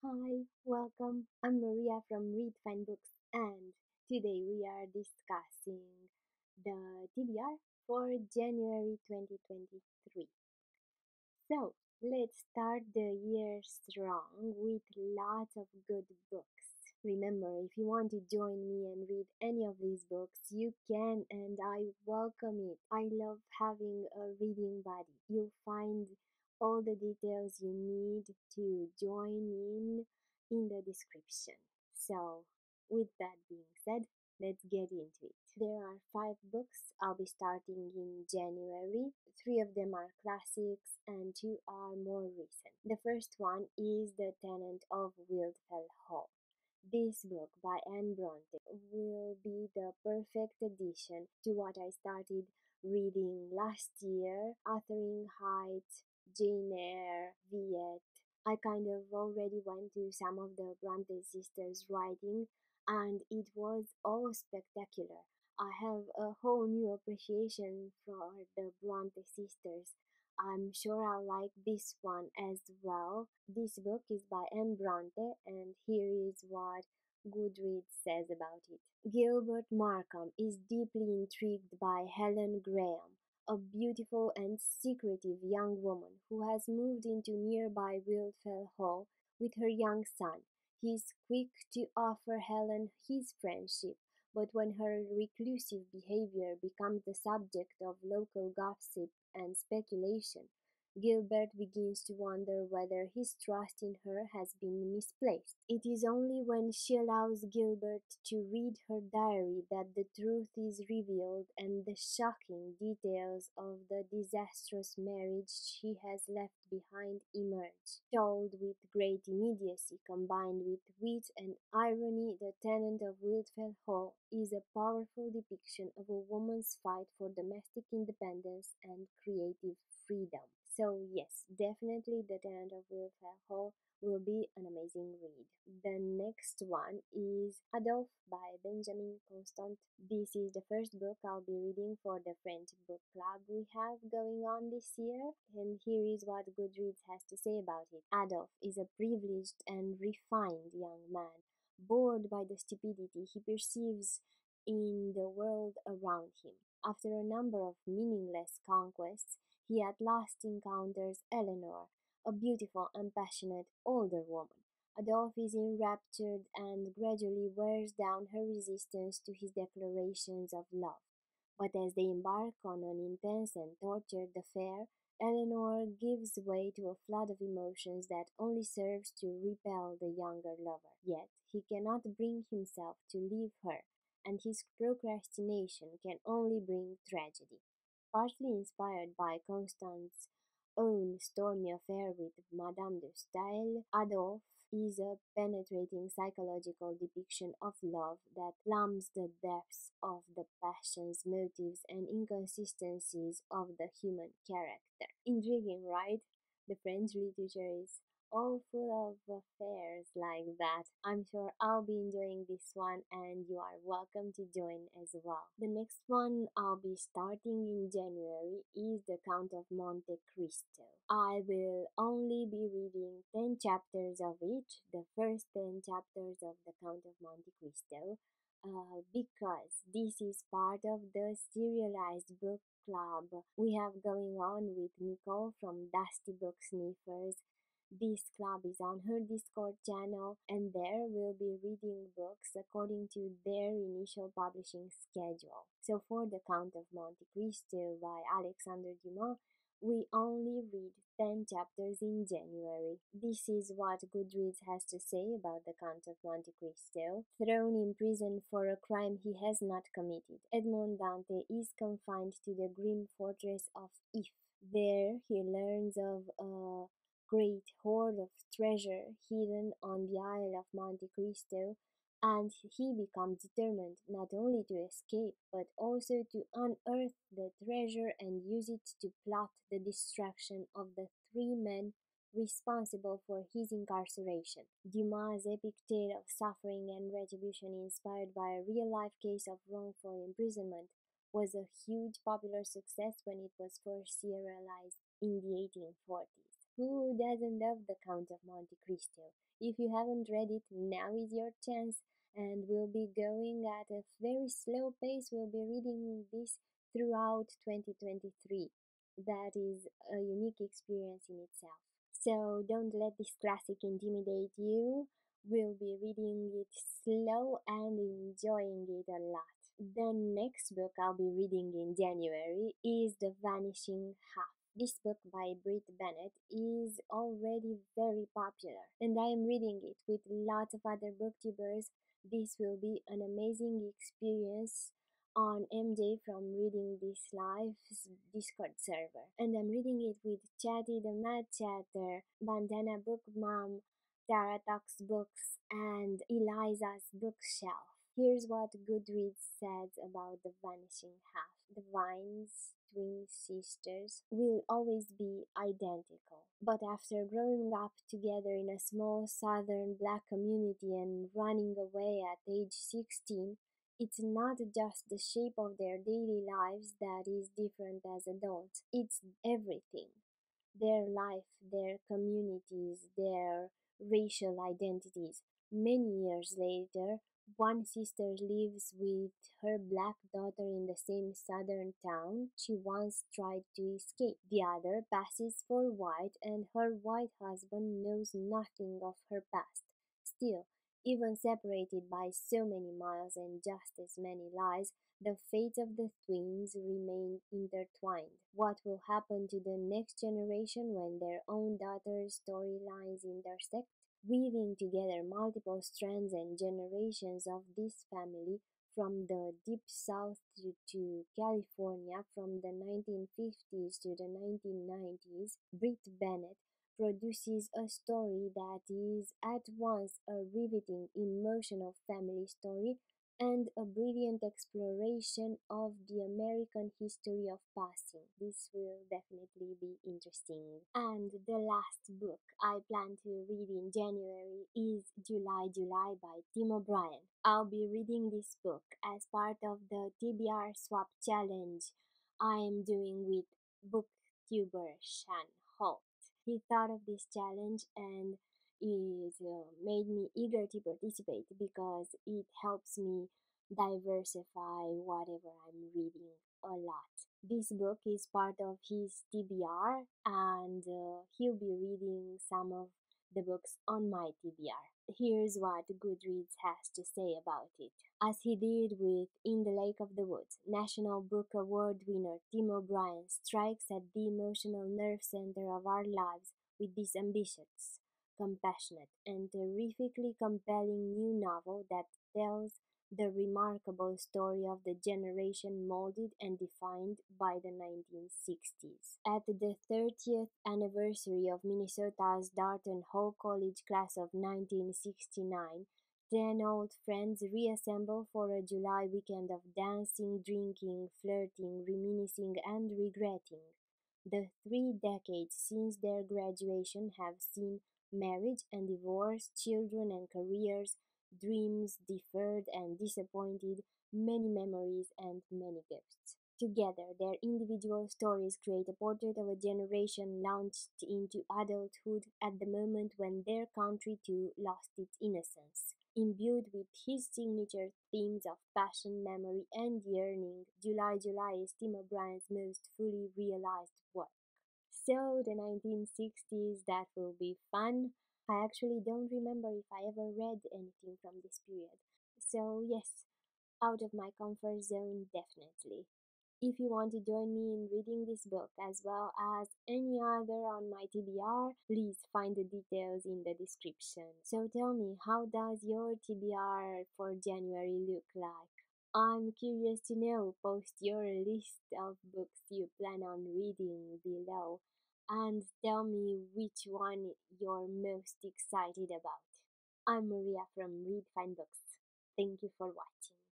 Hi, welcome. I'm Maria from Read Fine Books, and today we are discussing the TBR for January 2023. So, let's start the year strong with lots of good books. Remember, if you want to join me and read any of these books, you can, and I welcome it. I love having a reading buddy. You'll find all the details you need to join in the description. So, with that being said, let's get into it. There are five books I'll be starting in January. Three of them are classics and two are more recent. The first one is The Tenant of Wildfell Hall. This book by Brontë will be the perfect addition to what I started reading last year: Wuthering Heights, Jane Eyre, Viet. I kind of already went to some of the Brontë sisters' writing, and it was all spectacular. I have a whole new appreciation for the Brontë sisters. I'm sure I'll like this one as well. This book is by Anne Brontë, and here is what Goodreads says about it. Gilbert Markham is deeply intrigued by Helen Graham, a beautiful and secretive young woman who has moved into nearby Wildfell Hall with her young son. He is quick to offer Helen his friendship, but when her reclusive behavior becomes the subject of local gossip and speculation, Gilbert begins to wonder whether his trust in her has been misplaced. It is only when she allows Gilbert to read her diary that the truth is revealed and the shocking details of the disastrous marriage she has left behind emerge. Told with great immediacy, combined with wit and irony, The Tenant of Wildfell Hall is a powerful depiction of a woman's fight for domestic independence and creative freedom. So yes, definitely The Tenant of Wildfell Hall will be an amazing read. The next one is Adolphe by Benjamin Constant. This is the first book I'll be reading for the French book club we have going on this year, and here is what Goodreads has to say about it. Adolphe is a privileged and refined young man, bored by the stupidity he perceives in the world around him. After a number of meaningless conquests, he at last encounters Eleanor, a beautiful and passionate older woman. Adolphe is enraptured and gradually wears down her resistance to his declarations of love. But as they embark on an intense and tortured affair, Eleanor gives way to a flood of emotions that only serves to repel the younger lover. Yet he cannot bring himself to leave her, and his procrastination can only bring tragedy. Partly inspired by Constance's own stormy affair with Madame de Staël, Adolphe is a penetrating psychological depiction of love that plumbs the depths of the passions, motives, and inconsistencies of the human character. Intriguing, right? The French literature is all full of affairs like that. I'm sure I'll be enjoying this one, and you are welcome to join as well. The next one I'll be starting in January is The Count of Monte Cristo. I will only be reading 10 chapters of it, the first 10 chapters of The Count of Monte Cristo, because this is part of the serialized book club we have going on with Nicole from Dusty Book Sniffers. This club is on her Discord channel, and there we'll be reading books according to their initial publishing schedule. So for The Count of Monte Cristo by Alexandre Dumas, we only read 10 chapters in January. This is what Goodreads has to say about The Count of Monte Cristo. Thrown in prison for a crime he has not committed, Edmond Dante is confined to the grim fortress of If. There he learns of a great hoard of treasure hidden on the Isle of Monte Cristo, and he becomes determined not only to escape but also to unearth the treasure and use it to plot the destruction of the three men responsible for his incarceration. Dumas' epic tale of suffering and retribution, inspired by a real-life case of wrongful imprisonment, was a huge popular success when it was first serialized in the 1840s. Who doesn't love The Count of Monte Cristo? If you haven't read it, now is your chance, and we'll be going at a very slow pace. We'll be reading this throughout 2023. That is a unique experience in itself. So don't let this classic intimidate you. We'll be reading it slow and enjoying it a lot. The next book I'll be reading in January is The Vanishing. This book by Brit Bennett is already very popular, and I am reading it with lots of other booktubers. This will be an amazing experience on MJ from Reading This Life's Discord server. And I'm reading it with Chatty the Mad Chatter, Bandana Book Mom, Tara Talks Books, and Eliza's Bookshelf. Here's what Goodreads says about The Vanishing Half. The Vines, twin sisters, will always be identical. But after growing up together in a small southern black community and running away at age 16, it's not just the shape of their daily lives that is different as adults, it's everything. Their life, their communities, their racial identities. Many years later, one sister lives with her black daughter in the same southern town she once tried to escape. The other passes for white, and her white husband knows nothing of her past. Still, even separated by so many miles and just as many lies, the fates of the twins remain intertwined. What will happen to the next generation when their own daughters' storylines intersect? Weaving together multiple strands and generations of this family from the deep south to California from the 1950s to the 1990s, Brit Bennett produces a story that is at once a riveting emotional family story and a brilliant exploration of the American history of passing. This will definitely be interesting. And the last book I plan to read in January is July July by Tim O'Brien. I'll be reading this book as part of the TBR Swap Challenge I am doing with booktuber Shan Holt. He thought of this challenge and it made me eager to participate because it helps me diversify whatever I'm reading a lot. This book is part of his TBR, and he'll be reading some of the books on my TBR. Here's what Goodreads has to say about it. As he did with In the Lake of the Woods, National Book Award winner Tim O'Brien strikes at the emotional nerve center of our lives with this ambitious, compassionate, and terrifically compelling new novel that tells the remarkable story of the generation molded and defined by the 1960s. At the 30th anniversary of Minnesota's Darton Hall College class of 1969, 10 old friends reassemble for a July weekend of dancing, drinking, flirting, reminiscing, and regretting. The 3 decades since their graduation have seen marriage and divorce, children and careers, dreams deferred and disappointed, many memories, and many gifts. Together, their individual stories create a portrait of a generation launched into adulthood at the moment when their country too lost its innocence. Imbued with his signature themes of passion, memory, and yearning, July July is Tim O'Brien's most fully realized work. So, the 1960s, that will be fun. I actually don't remember if I ever read anything from this period. So, yes, out of my comfort zone, definitely. If you want to join me in reading this book as well as any other on my TBR, please find the details in the description. So tell me, how does your TBR for January look like? I'm curious to know. Post your list of books you plan on reading below and tell me which one you're most excited about. I'm Maria from Read Fine Books. Thank you for watching.